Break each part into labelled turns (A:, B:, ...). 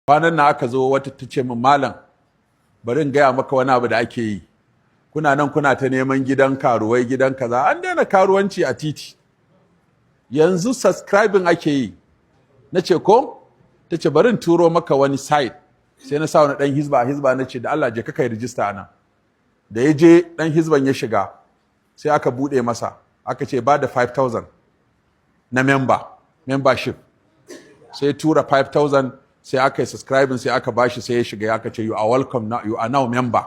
A: kwanan na aka zo wata ta ce min malam bari in gaya maka wani abu da ake yi, kuna nan kuna ta neman gidan karuwai gidan kaza, an daina karuwanci a titi yanzu subscribing ake yi. Na ce ko? Ta ce bari in turo maka wani site. Sai na sa wani dan hizba na ce da Allah je ka kai rijista nan. Da ya je dan hizban ya shiga sai aka bude masa aka ce ba da 5,000 na membership, sai tura 5,000 sai aka yi subscribing sai aka bashi sai ya shiga aka ce you are welcome now, you are now member.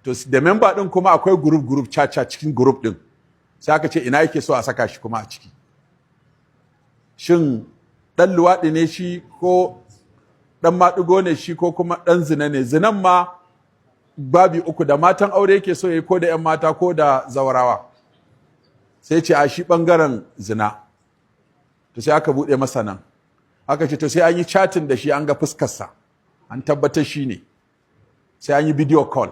A: To da member din kuma akwai group caca cikin group din, sai aka ce ina yake so a saka shi kuma a ciki, shin dan luwaɗi ne shi ko dan maɗigo ne shi ko kuma dan zina ne. Zinan ma babi uku, da matan aure yake so yayi ko da yan mata ko da zawarawa. Sai ce a shi bangaren zina. To sai aka bude masa nan aka ce to sai an yi chatting da shi an ga fuskarsa an tabbatar shi ne, sai an yi video call.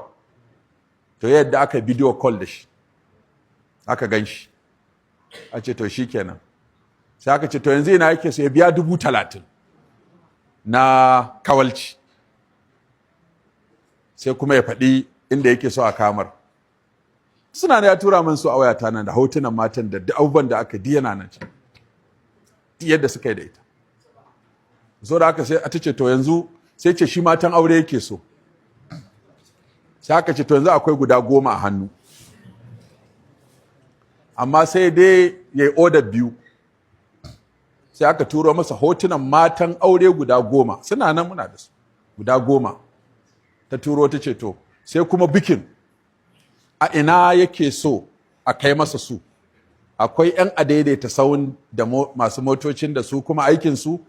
A: To yadda aka video call da shi aka gan shi, a ce to shi kenan. Sai aka ce to yanzu ina yake so ya biya 30,000 na kawalci, sai kuma ya faɗi inda yake so a kamar. Suna ne ya tura min su a wayata nan da hotunan matan da abubuwan da aka diyana nan can yadda suka yi da ita. So da aka sai a ce to yanzu sai ce shi matan aure yake so. Sai aka ce to yanzu akwai guda 10 a hannu, amma sai dai ya yi order 2. Sai aka turo masa hotunan matan aure guda 10, suna nan muna da su guda 10. Ta turo ta ce to sai kuma bikin a ina yake so a kai masa su. Akwai 'yan adaidaita sawun da masu motocin da su kuma aikinsu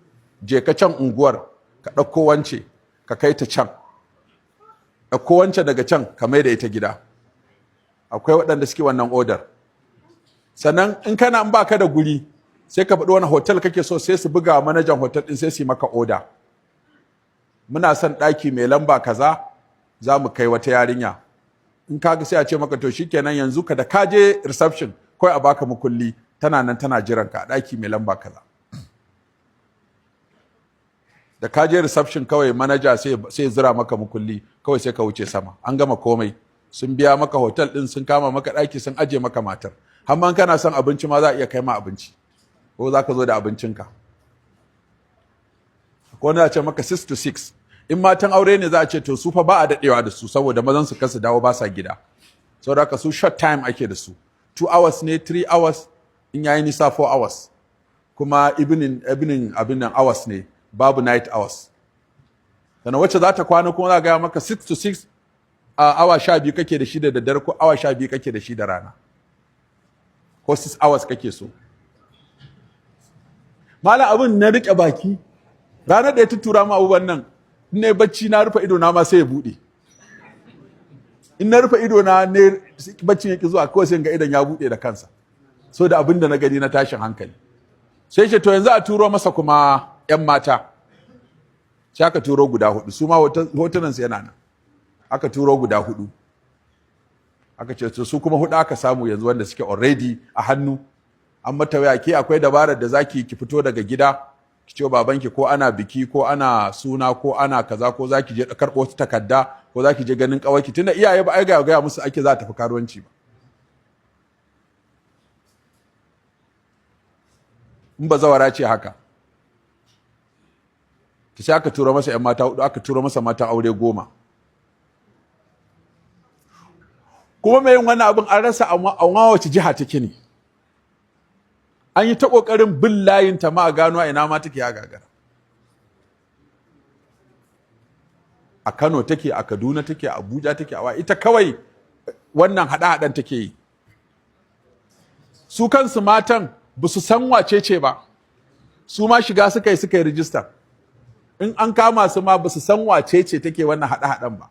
A: je ka can unguwar ka ɗauko wance ka kai ta can, ɗauko wance daga can ka mai da ita gida. Akwai waɗanda suke wannan odar. Sannan in kana in baka da guri sai ka faɗi wani hotel kake so, sai su buga manajan hotel ɗin sai su yi maka oda. Muna son ɗaki mai lamba kaza za mu kai wata yarinya. In kaga sai a ce maka to shikenan yanzu ka da ka je reception kawai a baka mukulli, tana nan tana jiran ka a ɗaki mai lamba kaza. Da ka je reception kawai manaja sai zira maka mukulli, kawai sai ka wuce sama, an gama komai. Sun biya maka hotel ɗin, sun kama maka ɗaki, sun aje maka matar. Hamman kana son abinci ma za a iya kai ma abinci, ko za ka zo da abincinka. Ko na ce maka 6 to 6. In matan aure ne za a ce to su fa ba a daɗewa da su saboda mazan su kasu dawo ba sa gida. Saboda haka su short time ake da su. 2 hours ne, 3 hours, in yayi nisa 4 hours. Kuma evening abin nan hours ne, babu night hours. Sannan wacce za ta kwana kuma za a gaya maka 6 to 6, awa 12 kake da shi da daddare ko awa 12 kake da shi da rana. Ko 6 hours kake so. Malam abin na riƙe baki, ranar da ya tuttura ma abubuwan nan, in na bacci na rufe ido na ma sai ya buɗe. In na rufe ido na ne baccin yake zuwa kawai sai ga idon ya buɗe da kansa. So da abin da na gani na tashin hankali. Sai ce to yanzu a turo masa kuma 'yan mata. Sai aka turo guda 4, su ma hotunan su yana nan. Aka turo guda 4. Aka ce to su kuma 4 aka samu yanzu wanda suke already a hannu. An mata waya, ke akwai dabarar da zaki ki fito daga gida ki ce babanki ko ana biki ko ana suna ko ana kaza, ko zaki je karɓo wata takarda, ko zaki je ganin ƙawarki, tunda iyaye ba ai gaya musu ake za ta tafi karuwanci ba. In ba zawara ce haka. Ta sai aka turo masa 'yan mata 4, aka turo masa mata aure 10. Kuma mai yin wannan abin an rasa a wace jiha take ne. An yi ta ƙoƙarin bin layinta ma a gano ina ma take ya gagara. A Kano take, a Kaduna take, a Abuja take, ita kawai wannan haɗe-haɗen take yi. Su kansu matan ba su san wace ce ba, su ma shiga suka yi rijista. In an kama su ma ba su san wace ce take wannan haɗe-haɗen ba.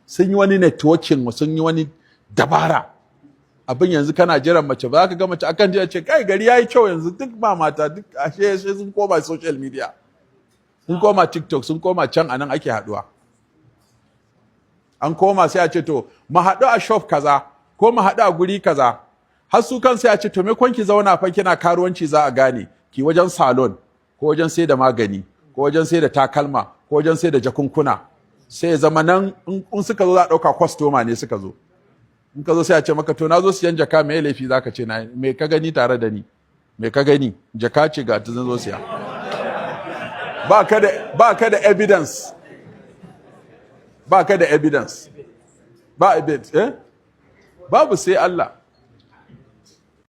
A: Sun yi wani networking, sun yi wani dabara. Abin yanzu kana jiran mace, ba za ka ga mace akan jiya ce kai gari yayi kyau yanzu, duk ba mata, duk ashe sun koma social media, sun koma TikTok, sun koma can anan ake haduwa. An koma sai a ce to mu haɗu a shop kaza ko mu haɗu a guri kaza. Har su kan sai a ce to me kon ki zauna fa kina karuwanci za a gane ki wajen salon ko wajen sai da magani ko wajen sai da takalma ko wajen sai da jakunkuna, sai ya zama nan in suka zo za a ɗauka kwastoma ne suka zo. In ka zo sai a ce maka to na zo siyan jaka, me laifi za ka ce na me ka gani tare da ni, me ka gani, jaka ce ga ta zan zo siya. Ba ka da evidence, ba ka da evidence, ba evidence, babu sai Allah.